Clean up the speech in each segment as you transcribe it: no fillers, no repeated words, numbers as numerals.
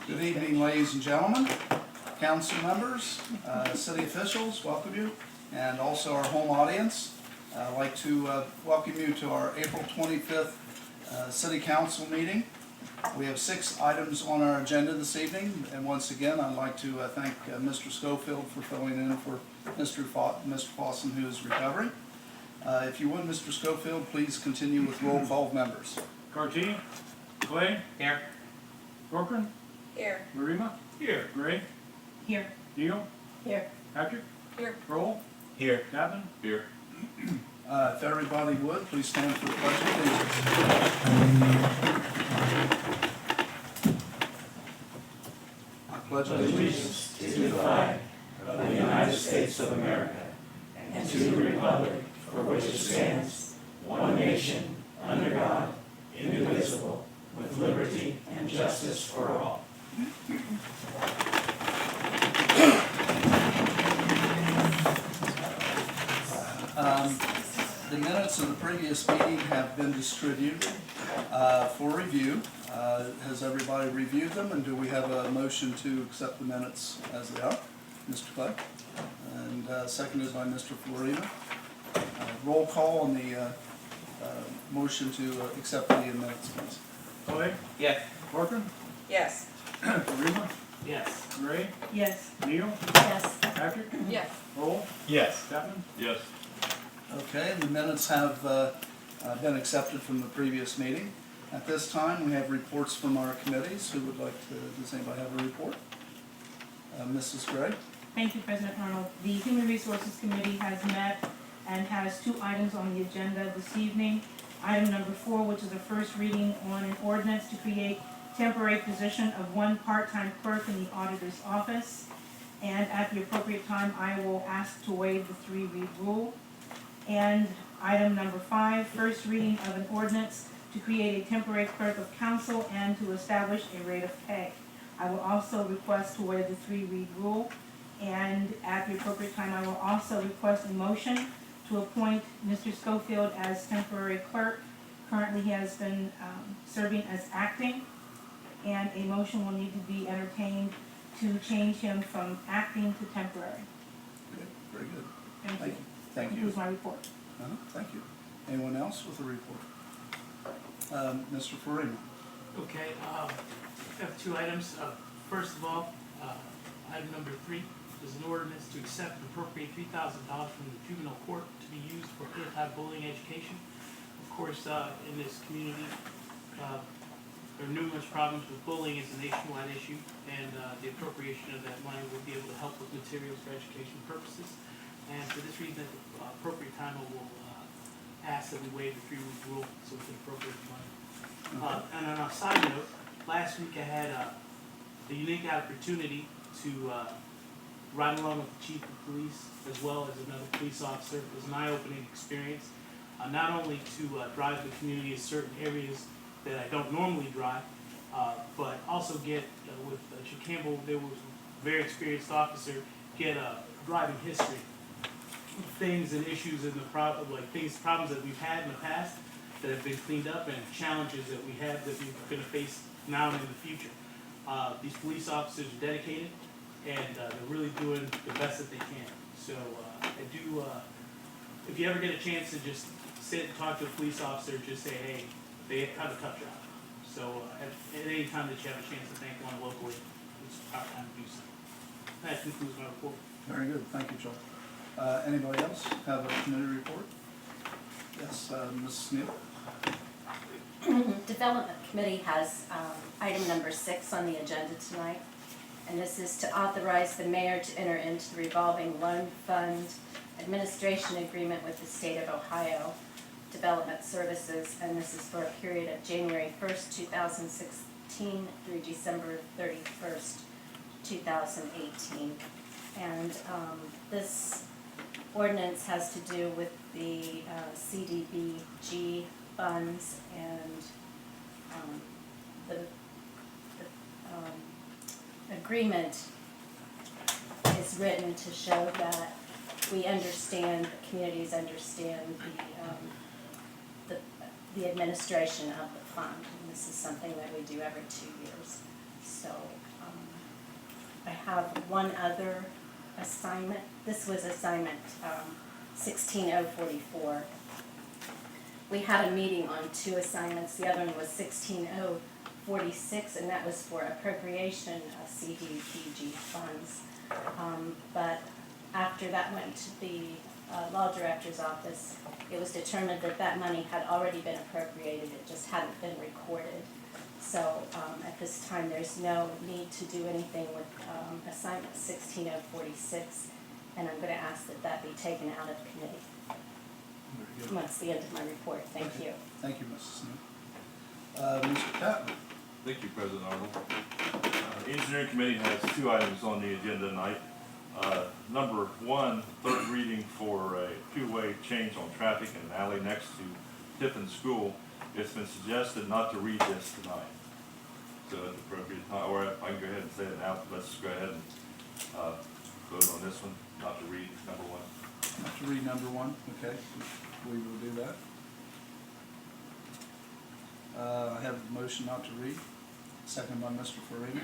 Good evening, ladies and gentlemen, council members, city officials, welcome you, and also our home audience. I'd like to welcome you to our April 25th City Council meeting. We have 6 items on our agenda this evening, and once again, I'd like to thank Mr. Schofield for filling in for Mr. Fossen, who is recovering. If you would, Mr. Schofield, please continue with roll call members. Carty, Clay, Here. Corcoran, Here. Marima, here, Gray, Here. Deal, Here. Patrick, Here. Roll, Here. Chapman, Here. If everybody would, please stand for the pledge of allegiance. I pledge allegiance to the flag of the United States of America and to the republic for which it stands, one nation, under God, indivisible, with liberty and justice for all. The minutes of the previous meeting have been distributed for review. Has everybody reviewed them, and do we have a motion to accept the minutes as they are? Mr. Clay, and seconded by Mr. Florina. Roll call on the motion to accept the minutes, please. Clay, Yes. Corcoran, Yes. Marima, Yes. Gray, Yes. Deal, Yes. Patrick, Yes. Roll, Yes. Chapman. Yes. Okay, and the minutes have been accepted from the previous meeting. At this time, we have reports from our committees. Who would like to, does anybody have a report? Mrs. Gray? Thank you, President Arnold. The Human Resources Committee has met and has 2 items on the agenda this evening. Item number 4, which is a first reading on an ordinance to create temporary position of 1 part-time clerk in the auditor's office. And at the appropriate time, I will ask to waive the 3-read rule. And item number 5, first reading of an ordinance to create a temporary clerk of council and to establish a rate of pay. I will also request to waive the 3-read rule. And at the appropriate time, I will also request a motion to appoint Mr. Schofield as temporary clerk. Currently, he has been serving as acting, and a motion will need to be entertained to change him from acting to temporary. Good, very good. Thank you. Thank you. Concludes my report. Thank you. Anyone else with a report? Mr. Farina? Okay, I have 2 items. First of all, item number 3 is an ordinance to accept and appropriate $3,000 from the juvenile court to be used for anti-bullying education. Of course, in this community, there are numerous problems with bullying. It's a nationwide issue, and the appropriation of that money will be able to help with materials for education purposes. And for this reason, at the appropriate time, I will ask that we waive the 3-week rule so we can appropriate the money. And on a side note, last week I had the unique opportunity to ride along with the chief of police as well as another police officer. It was an eye-opening experience, not only to drive the community in certain areas that I don't normally drive, but also get, with Chief Campbell, there was a very experienced officer, get a driving history. Things and issues in the problems that we've had in the past that have been cleaned up, and challenges that we have that we're going to face now and in the future. These police officers are dedicated, and they're really doing the best that they can. So I do, if you ever get a chance to just sit and talk to a police officer, just say, hey, they have a tough job. So at any time that you have a chance to thank one locally, it's our time to do so. That concludes my report. Very good. Thank you, Joel. Anybody else have a committee report? Yes, Mrs. Neal? Development Committee has item number 6 on the agenda tonight, and this is to authorize the mayor to enter into the revolving loan fund administration agreement with the state of Ohio Development Services, and this is for a period of January 1st, 2016 through December 31st, 2018. And this ordinance has to do with the CDBG funds, and the agreement is written to show that we understand, the communities understand the administration of the fund. And this is something that we do every 2 years. so, I have one other assignment. This was assignment 16044. We had a meeting on two assignments. The other one was 16046, and that was for appropriation of CDBG funds. But after that went to the law director's office, it was determined that that money had already been appropriated. It just hadn't been recorded. So at this time, there's no need to do anything with assignment 16046, and I'm going to ask that that be taken out of committee. Very good. That's the end of my report. Thank Okay. you. Thank you, Mrs. Smith. Mr. Tatman? Thank you, President Arnold. Engineering Committee has two items on the agenda tonight. Number one, third reading for a two-way change on traffic in an alley next to Tiffin School. It's been suggested not to read this tonight. So at the appropriate time, or I can go ahead and say it now, let's go ahead and vote on this one, not to read number one. Not to read number one, okay, we will do that. I have a motion not to read, second by Mr. Farina.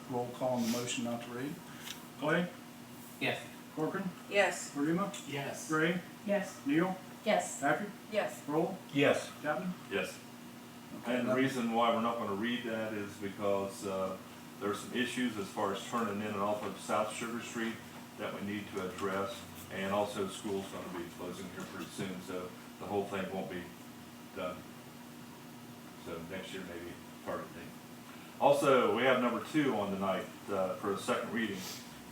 Roll call on the motion not to read. Clay, Yes. Corcoran, Yes. Rima, Yes. Gray, Yes. Neal, Yes. Patrick, Yes. Roll, Yes. Chapman. Yes. Okay, And the reason why we're not gonna read that is because there's some issues as far as turning in and off of South Sugar Street that we need to address. And also school's gonna be closing here pretty soon, so the whole thing won't be done. So next year maybe target date. Also, we have number two on tonight for a second reading,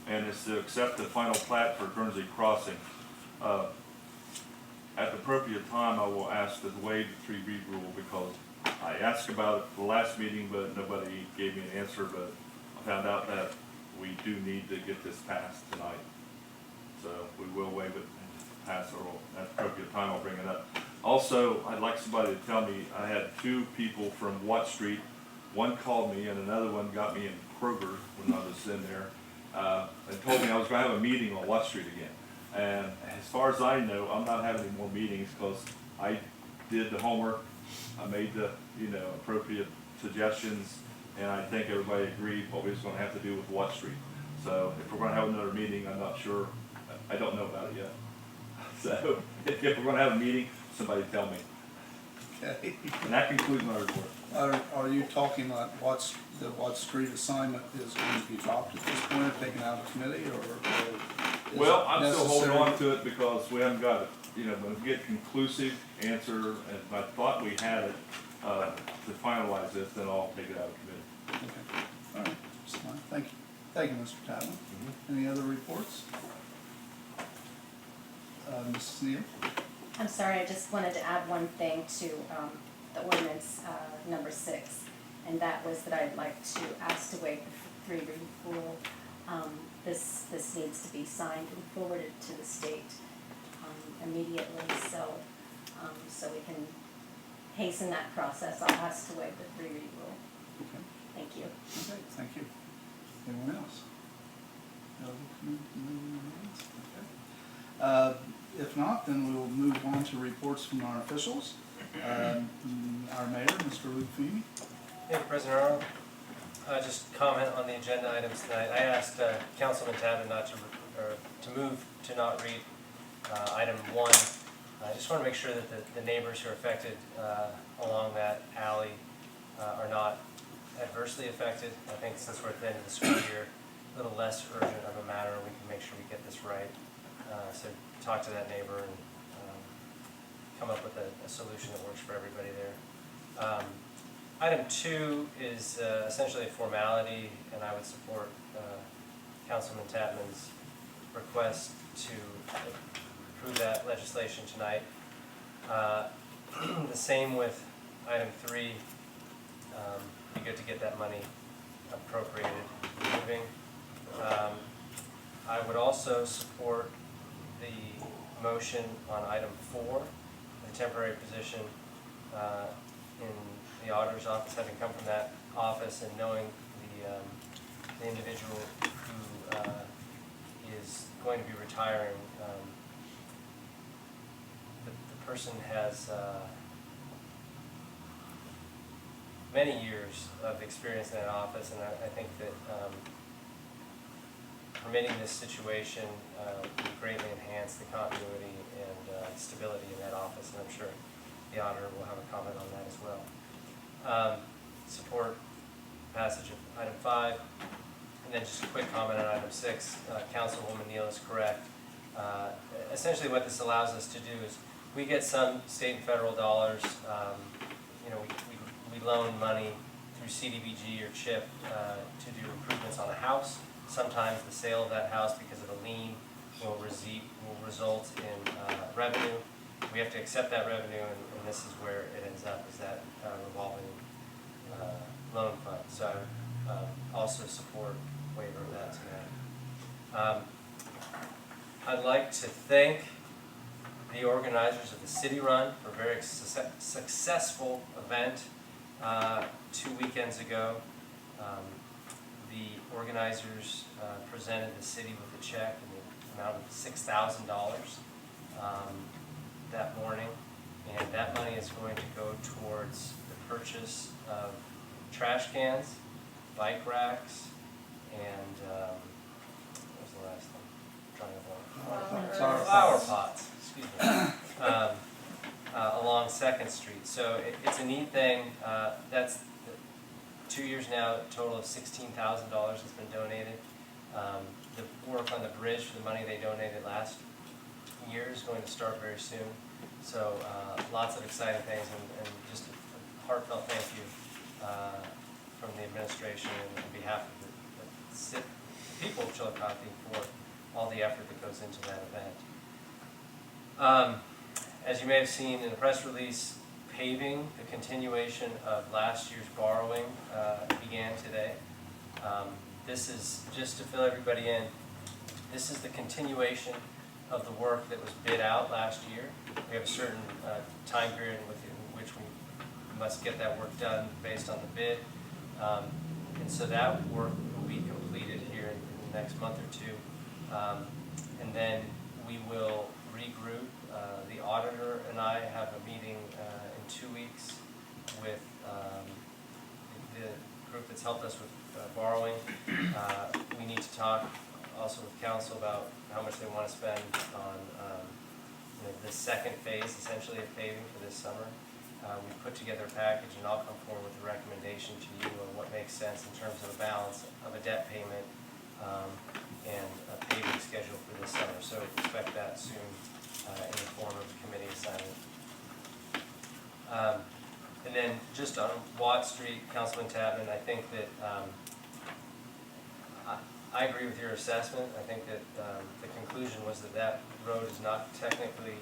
and it's to accept the final plat for Guernsey Crossing. At the appropriate time, I will ask to waive the 3-read rule because I asked about it the last meeting, but nobody gave me an answer, but I found out that we do need to get this passed tonight. So we will waive it and pass it, or at the appropriate time, I'll bring it up. Also, I'd like somebody to tell me, I had two people from Watt Street, one called me and another one got me in Kroger when I was in there, and told me I was gonna have a meeting on Watt Street again. And as far as I know, I'm not having any more meetings because I did the homework, I made the, appropriate suggestions, and I think everybody agreed what we was gonna have to do with Watt Street. So if we're gonna have another meeting, I'm not sure, I don't know about it yet. So if we're gonna have a meeting, somebody tell me. Okay. And that concludes my report. Are you talking like the Watt Street assignment is going to be dropped at this point, or taken out of committee, or? Is Well, it I'm still holding necessary? on to it because we haven't got it, when we get conclusive answer, and I thought we had it, to finalize this, then I'll take it out of committee. Okay, all right, that's fine, thank you. Thank you, Mr. Tatman. Any other reports? Mrs. Neal? I'm sorry, I just wanted to add one thing to the ordinance number 6, and that was that I'd like to ask to waive the 3-read rule. This needs to be signed and forwarded to the state immediately, so we can hasten that process. I'll ask to waive the 3-read rule. Okay, Thank you. okay, thank you. Anyone else? No other comments? Okay. If not, then we will move on to reports from our officials. Our mayor, Mr. Luke Feeney. Thank you, President Arnold. Just comment on the agenda items tonight. I asked Councilman Tappan to move to not read item 1. I just want to make sure that the neighbors who are affected along that alley are not adversely affected. I think since we're at the end of the school year, a little less urgent of a matter, we can make sure we get this right. So talk to that neighbor and come up with a solution that works for everybody there. Item 2 is essentially a formality, and I would support Councilman Tapman's request to approve that legislation tonight. The same with item 3. Be good to get that money appropriated moving. I would also support the motion on item 4, the temporary position in the auditor's office, having come from that office and knowing the individual who is going to be retiring. The person has many years of experience in that office, and I think that permitting this situation will greatly enhance the continuity and stability in that office, and I'm sure the auditor will have a comment on that as well. Support passage of item 5, and then just a quick comment on item 6. Councilwoman Neal is correct. Essentially what this allows us to do is we get some state and federal dollars. You know, we loan money through CDBG or CHIP to do improvements on a house. Sometimes the sale of that house because of a lien will result in revenue. We have to accept that revenue, and this is where it ends up, is that revolving loan fund. So I also support waiver of that tonight. I'd like to thank the organizers of the City Run for a very successful event 2 weekends ago. The organizers presented the city with a check in the amount of $6,000 that morning, and that money is going to go towards the purchase of trash cans, bike racks, and what was the last thing? Flower pots, excuse me, along 2nd Street. So it's a neat thing. That's 2 years now, a total of $16,000 has been donated. The work on the bridge for the money they donated last year is going to start very soon. So lots of exciting things, and just a heartfelt thank you from the administration and on behalf of the people of Chillicothe for all the effort that goes into that event. As you may have seen in the press release, paving, the continuation of last year's borrowing, began today. This is, just to fill everybody in, this is the continuation of the work that was bid out last year. We have a certain time period within which we must get that work done based on the bid. And so that work will be completed here in the next month or two. And then we will regroup. The auditor and I have a meeting in 2 weeks with the group that's helped us with borrowing. We need to talk also with council about how much they want to spend on the second phase, essentially, of paving for this summer. We put together a package, and I'll come forward with a recommendation to you on what makes sense in terms of a balance of a debt payment and a paving schedule for this summer. So expect that soon in the form of a committee assignment. And then just on Watt Street, Councilman Tapman, I think that I agree with your assessment. I think that the conclusion was that that road is not technically,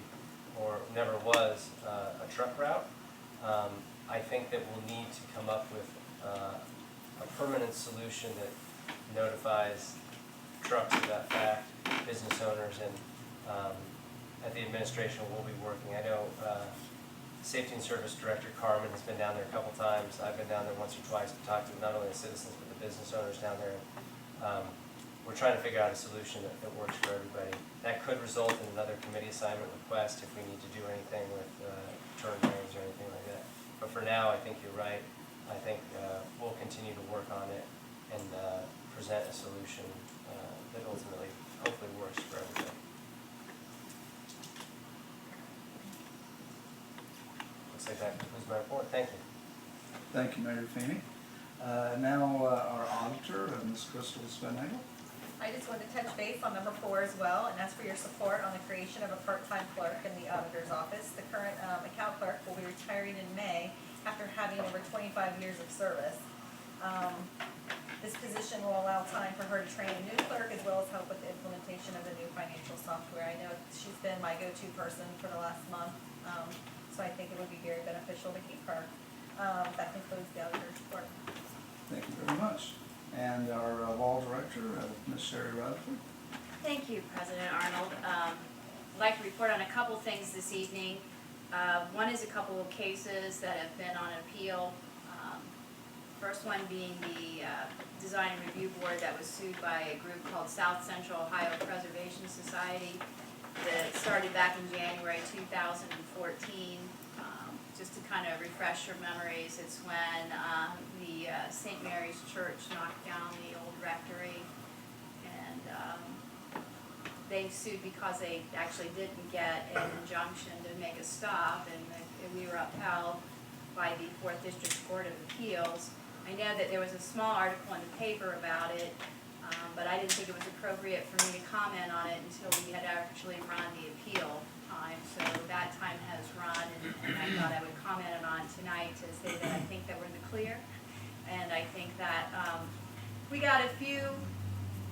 or never was, a truck route. I think that we'll need to come up with a permanent solution that notifies trucks of that fact, business owners, and at the administration we'll be working. I know Safety and Service Director Carmen has been down there a couple times. I've been down there once or twice to talk to not only the citizens but the business owners down there. We're trying to figure out a solution that works for everybody. That could result in another committee assignment request if we need to do anything with turn lanes or anything like that. But for now, I think you're right. I think we'll continue to work on it and present a solution that ultimately, hopefully, works for everybody. Looks like that concludes my report. Thank you. Thank you, Mayor Feeney. Now our auditor, Ms. Crystal Spanagel. I just wanted to touch base on number 4 as well, and ask for your support on the creation of a part-time clerk in the auditor's office. The current account clerk will be retiring in May after having over 25 years of service. This position will allow time for her to train a new clerk as well as help with the implementation of the new financial software. I know she's been my go-to person for the last month, so I think it would be very beneficial to keep her. That concludes the auditor's report. Thank you very much. And our law director, Ms. Sherry Rutherford. Thank you, President Arnold. I'd like to report on a couple things this evening. One is a couple of cases that have been on appeal. First one being the Design and Review Board that was sued by a group called South Central Ohio Preservation Society that started back in January 2014 just to kind of refresh your memories, it's when the St. Mary's Church knocked down the old rectory, and they sued because they actually didn't get an injunction to make a stop, and we were upheld by the 4th District Court of Appeals. I know that there was a small article in the paper about it, but I didn't think it was appropriate for me to comment on it until we had actually run the appeal time. So that time has run, and I thought I would comment on it tonight to say that I think that we're in the clear. And I think that we got a few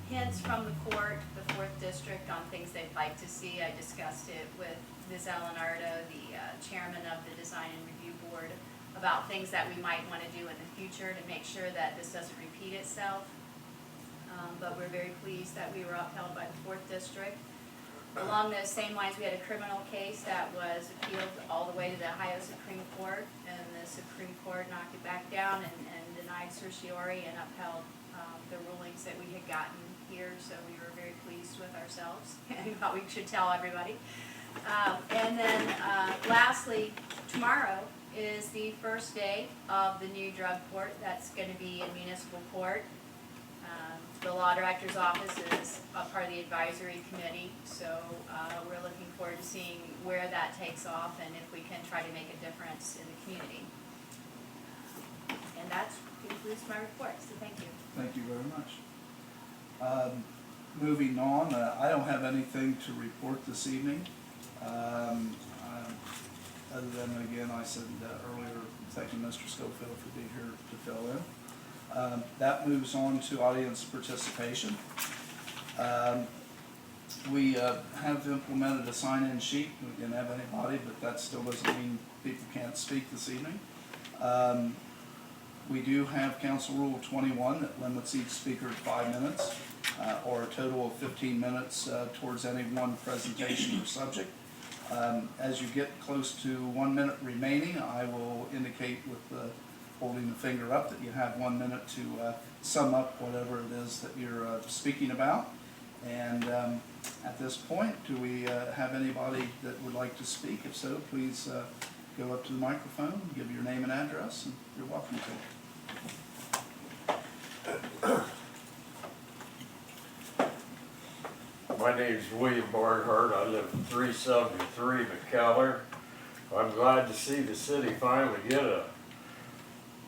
hints from the court, the 4th District, on things they'd like to see. I discussed it with Ms. Elenardo, the chairman of the Design and Review Board, about things that we might want to do in the future to make sure that this doesn't repeat itself. But we're very pleased that we were upheld by the 4th District. Along those same lines, we had a criminal case that was appealed all the way to the Ohio Supreme Court, and the Supreme Court knocked it back down and denied certiorari and upheld the rulings that we had gotten here, so we were very pleased with ourselves and thought we should tell everybody. And then lastly, tomorrow is the first day of the new drug court that's going to be in municipal court. The law director's office is a part of the advisory committee, so we're looking forward to seeing where that takes off and if we can try to make a difference in the community. And that concludes my report, so thank you. Thank you very much. Moving on, I don't have anything to report this evening. Other than, again, I said earlier, thanking Mr. Schofield for being here to fill in. That moves on to audience participation. We have implemented a sign-in sheet. We didn't have anybody, but that still doesn't mean people can't speak this evening. We do have Council Rule 21 that limits each speaker to 5 minutes, or a total of 15 minutes towards any one presentation or subject. As you get close to 1 minute remaining, I will indicate with the holding the finger up that you have 1 minute to sum up whatever it is that you're speaking about. And at this point, do we have anybody that would like to speak? If so, please go up to the microphone, give your name and address, and you're welcome to. My name is William Barnhart. I live at 373 McKellar. I'm glad to see the city finally get a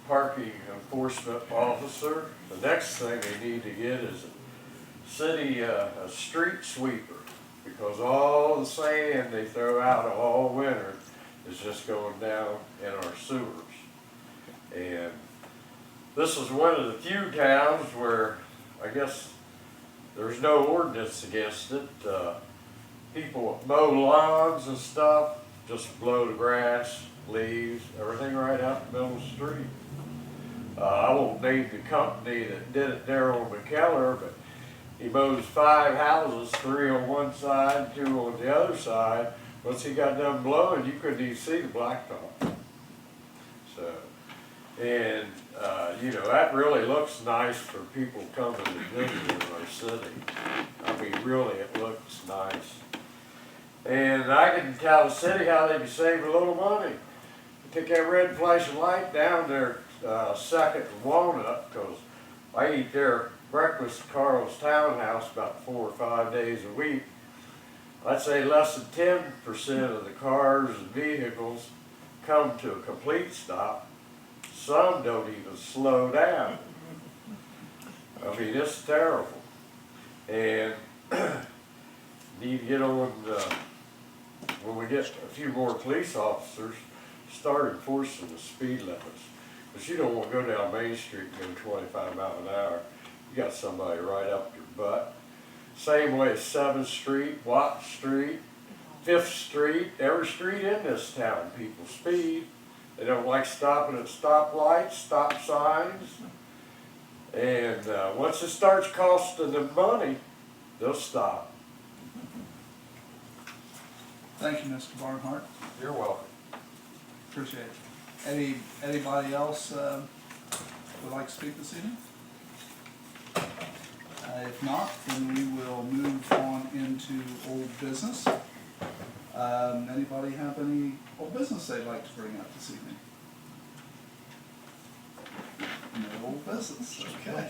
parking enforcement officer. The next thing they need to get is a street sweeper, because all the sand they throw out all winter is just going down in our sewers. And this is one of the few towns where I guess there's no ordinance against it. People mow lawns and stuff, just blow the grass, leaves, everything right out in the middle of the street. I won't name the company that did it there on McKellar, but he mows 5 houses, 3 on one side, 2 on the other side. Once he got done blowing, you couldn't even see the blacktop. So, and you know, that really looks nice for people coming to visit in our city. I mean, really, it looks nice. And I can tell the city how they can save a little money. Take that red flashing light down there, 2nd and Walnut, because I eat their breakfast at Carl's Townhouse about 4 or 5 days a week. I'd say less than 10% of the cars and vehicles come to a complete stop. Some don't even slow down. I mean, it's terrible. And need to get on, when we get a few more police officers, start enforcing the speed limits. Because you don't want to go down Main Street and go 25 miles an hour. You got somebody right up your butt. Same way as 7th Street, Watt Street, 5th Street, every street in this town, people speed. They don't like stopping at stoplights, stop signs. And once it starts costing them money, they'll stop. Thank you, Mr. Barnhart. You're welcome. Appreciate it. Anybody else would like to speak this evening? If not, then we will move on into old business. Anybody have any old business they'd like to bring up this evening? No old business, okay.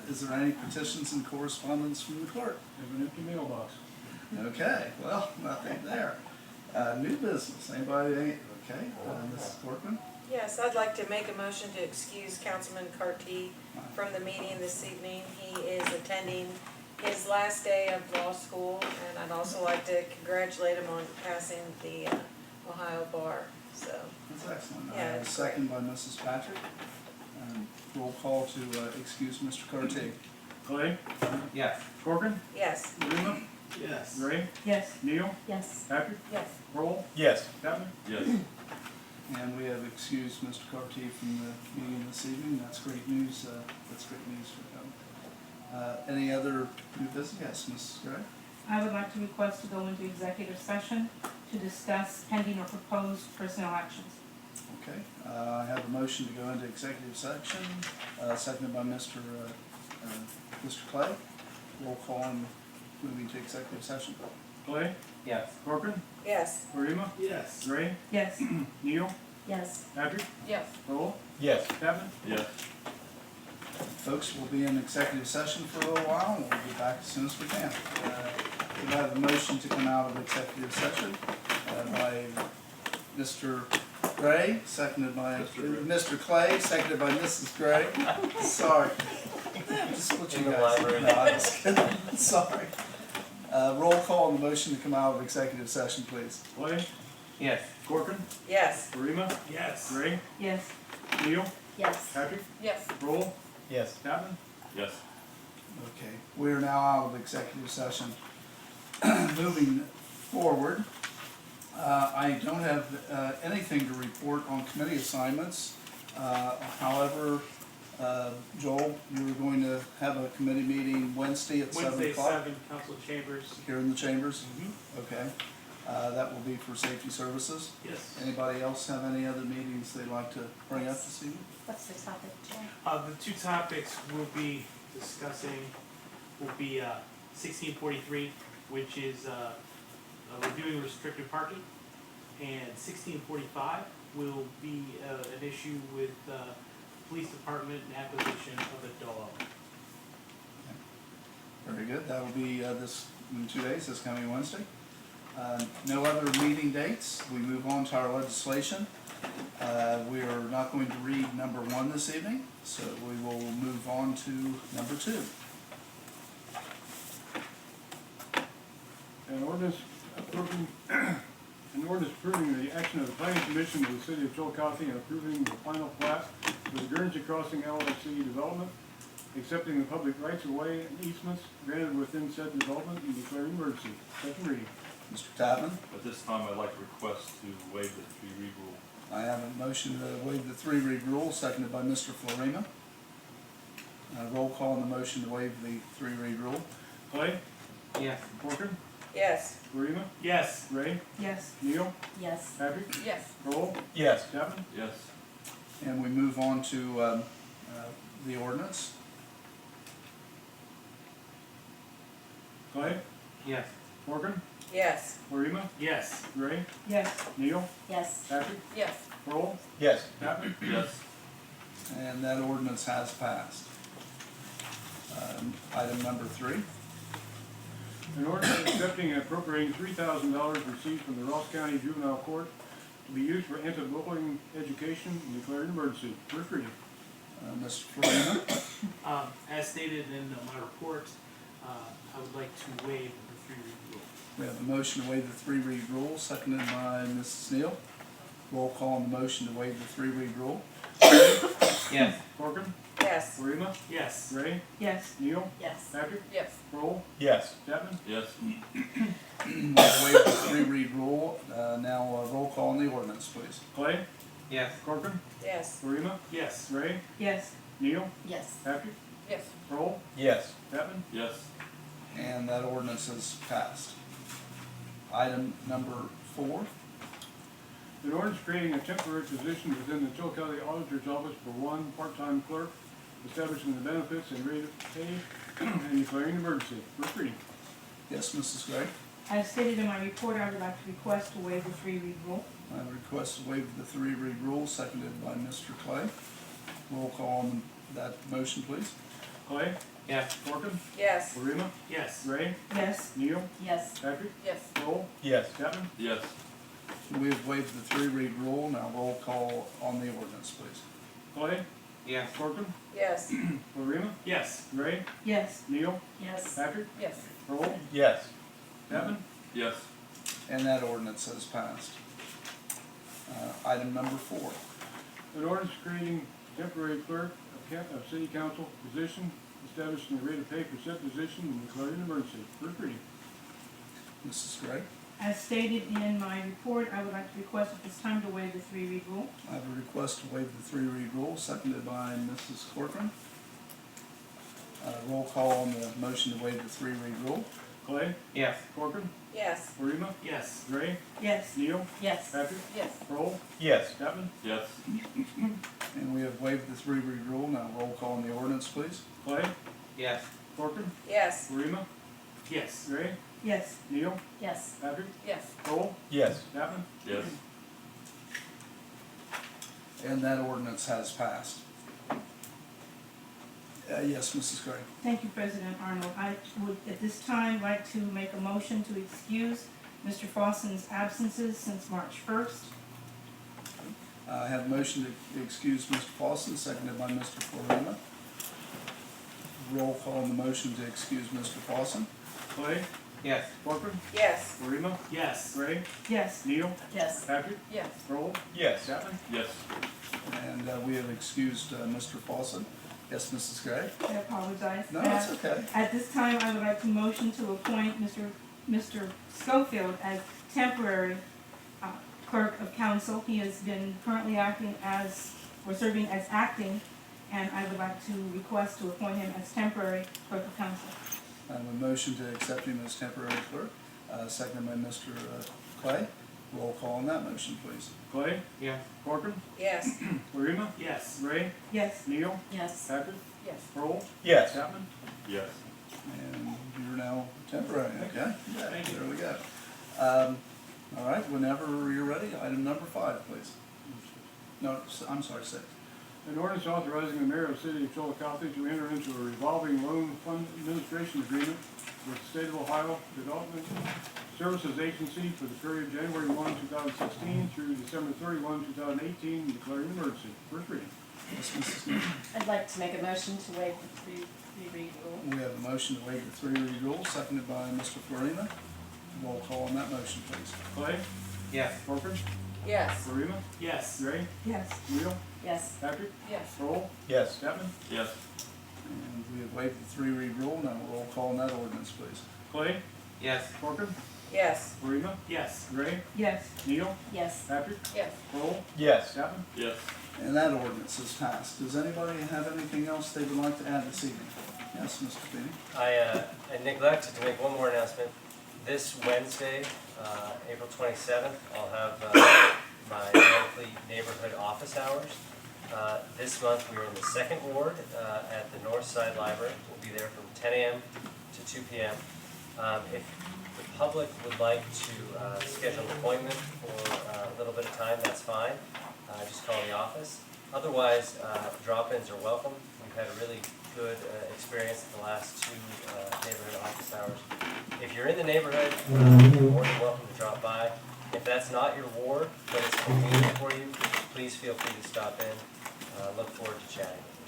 Is there any petitions and correspondence from the clerk? Have an empty mailbox. Okay, well, nothing there. New business, anybody, okay, Mrs. Corcoran? Yes, I'd like to make a motion to excuse Councilman Carty from the meeting this evening. He is attending his last day of law school, and I'd also like to congratulate him on passing the Ohio bar, so. That's excellent. Yeah, it's Second by Mrs. Patrick. Roll call to excuse Mr. Carty. Clay, Yes. Corcoran, Yes. Rima, Yes. Gray, Yes. Neal, Yes. Patrick, Yes. Kroll, Yes. Chapman. Yes. And we have excused Mr. Carty from the meeting this evening. That's great news. That's great news for him. Any other new business? Yes, Mrs. Gray? I would like to request to go into executive session to discuss pending or proposed personnel actions. Okay. I have a motion to go into executive section, seconded by Mr. Clay. Roll call on moving to executive session. Clay, Yes. Corcoran, Yes. Rima, Yes. Gray, Yes. Neal, Yes. Patrick, Yes. Kroll, Yes. Chapman. Yes. Folks, we'll be in executive session for a little while, and we'll be back as soon as we can. We have a motion to come out of executive session by Mr. Gray, seconded by Mr. Clay, seconded by Mrs. Gray. Sorry. Just what you In the guys. library. No, I'm just kidding. Sorry. Roll call on the motion to come out of executive session, please. Clay, Yes. Corcoran, Yes. Rima, Yes. Gray, Yes. Neal, Yes. Patrick, Yes. Kroll, Yes. Chapman. Yes. Okay, we are now out of executive session. Moving forward, I don't have anything to report on committee assignments. However, Joel, you were going to have a committee meeting Wednesday at 7 Wednesday, o'clock 7, council chambers. here in the chambers? Okay, that will be for safety services. Yes. Anybody else have any other meetings they'd like to bring up this evening? What's the topic, Jay? The two topics we'll be discussing will be 1643, which is reviewing restricted parking, and 1645 will be an issue with police department and acquisition of a dog. Very good, that will be this, in 2 days, this coming Wednesday. No other meeting dates, we move on to our legislation. We are not going to read number 1 this evening, so we will move on to number 2. An ordinance approving the action of the planning commission of the city of Chillicothe and approving the final plat for the Guernsey Crossing LLC development, accepting the public rights of way and easements granted within said development and declaring emergency. Second reading. Mr. Tapman, At this time, I'd like to request to waive the 3-read rule. I have a motion to waive the 3-read rule, seconded by Mr. Florina. Roll call on the motion to waive the 3-read rule. Clay, Yes. Corcoran, Yes. Rima, Yes. Ray, Yes. Neal, Yes. Patrick, Yes. Kroll, Yes. Chapman. Yes. And we move on to the ordinance. Clay, Yes. Corcoran, Yes. Rima, Yes. Ray, Yes. Neal, Yes. Patrick, Yes. Kroll, Yes. Chapman. Yes. And that ordinance has passed. Item number 3. An ordinance accepting and appropriating $3,000 received from the Ross County Juvenile Court to be used for anti-bullying education and declared an emergency. First reading. Mr. Florina, As stated in my report, I would like to waive the 3-read rule. we have a motion to waive the 3-read rule, seconded by Mrs. Neal. Roll call on the motion to waive the 3-read rule. Yes. Corcoran, Yes. Rima, Yes. Ray, Yes. Neal, Yes. Patrick, Yes. Kroll, Yes. Chapman. Yes. We've waived the 3-read rule. Now roll call on the ordinance, please. Clay, Yes. Corcoran, Yes. Rima, Yes. Ray, Yes. Neal, Yes. Patrick, Yes. Kroll, Yes. Chapman. Yes. And that ordinance is passed. Item number 4. An ordinance creating a temporary position within the Chillicothe Auditor's Office for 1 part-time clerk, establishing the benefits and rate of pay, and declaring an emergency. First reading. Yes, Mrs. Gray? As stated in my report, I would like to request to waive the three-read rule. I have a request to waive the three-read rule, seconded by Mr. Clay. Roll call on that motion, please. Clay? Yes. Corcoran? Yes. Florina? Yes. Gray? Yes. Neal? Yes. Patrick? Yes. Kroll? Yes. Chapman? Yes. We have waived the three-read rule. Now roll call on the ordinance, please. Clay? Yes. Corcoran? Yes. Florina? Yes. Gray? Yes. Neal? Yes. Patrick? Yes. Kroll? Yes. Chapman? Yes. And that ordinance has passed. Item number 4. An ordinance creating temporary clerk of city council position, establishing the rate of pay for said position, and declaring an emergency. First reading. Mrs. Gray, As stated in my report, I would like to request at this time to waive the three-read rule. I have a request to waive the three-read rule, seconded by Mrs. Corcoran. Roll call on the motion to waive the three-read rule. Clay? Yes. Corcoran? Yes. Florina? Yes. Gray? Yes. Neal? Yes. Patrick? Yes. Kroll? Yes. Chapman? Yes. And we have waived the three-read rule. Now roll call on the ordinance, please. Clay? Yes. Corcoran? Yes. Florina? Yes. Gray? Yes. Neal? Yes. Patrick? Yes. Kroll? Yes. Chapman? Yes. And that ordinance has passed. Yes, Mrs. Gray. Thank you, President Arnold. I would at this time like to make a motion to excuse Mr. Fawson's absences since March 1st. I have a motion to excuse Mr. Fawson, seconded by Mr. Florina. Roll call on the motion to excuse Mr. Fawson. Clay? Yes. Corcoran? Yes. Florina? Yes. Gray? Yes. Neal? Yes. Patrick? Yes. Kroll? Yes. Chapman? Yes. And we have excused Mr. Fawson. Yes, Mrs. Gray? I apologize. No, it's okay. At this time, I would like to motion to appoint Mr. Schofield as temporary clerk of council. He has been currently acting as, or serving as acting, and I would like to request to appoint him as temporary clerk of council. I have a motion to accept him as temporary clerk, seconded by Mr. Clay. Roll call on that motion, please. Clay? Yes. Corcoran? Yes. Florina? Yes. Gray? Yes. Neal? Yes. Patrick? Yes. Kroll? Yes. Chapman? Yes. And you're now temporary, okay? Yeah, Thank you. there we go. All right, whenever you're ready, item number 5, please. No, I'm sorry, 6. An ordinance authorizing the mayor of the city of Chillicothe to enter into a revolving loan fund administration agreement with the State of Ohio Development Services Agency for the period January 1, 2016 through December 31, 2018, and declaring an emergency. First reading. Yes, Mrs. Smith. I'd like to make a motion to waive the three-read rule. We have a motion to waive the three-read rule, seconded by Mr. Florina. Roll call on that motion, please. Clay? Yes. Corcoran? Yes. Florina? Yes. Gray? Yes. Neal? Yes. Patrick? Yes. Kroll? Yes. Chapman? Yes. And we have waived the three-read rule. Now roll call on that ordinance, please. Clay? Yes. Corcoran? Yes. Florina? Yes. Gray? Yes. Neal? Yes. Patrick? Yes. Kroll? Yes. Chapman? Yes. And that ordinance is passed. Does anybody have anything else they would like to add this evening? Yes, Mr. Feeney? I neglected to make one more announcement. This Wednesday, April 27th, I'll have my monthly neighborhood office hours. This month, we are in the second ward at the North Side Library. We'll be there from 10 a.m. to 2 p.m. If the public would like to schedule an appointment for a little bit of time, that's fine. Just call the office. Otherwise, drop-ins are welcome. We've had a really good experience in the last 2 neighborhood office hours. If you're in the neighborhood, you're more than welcome to drop by. If that's not your ward, but it's convenient for you, please feel free to stop in. Look forward to chatting with you.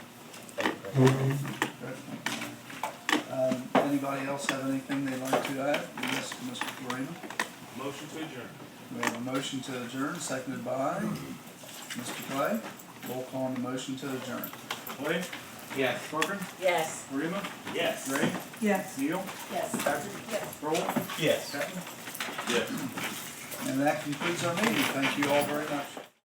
Thank you very much. Good, thank you. Anybody else have anything they'd like to add? Yes, Mr. Florina? Motion to adjourn. We have a motion to adjourn, seconded by Mr. Clay. Roll call on the motion to adjourn. Clay? Yes. Corcoran? Yes. Florina? Yes. Gray? Yes. Neal? Yes. Patrick? Yes. Kroll? Yes. Chapman? Yes. And that concludes our meeting. Thank you all very much.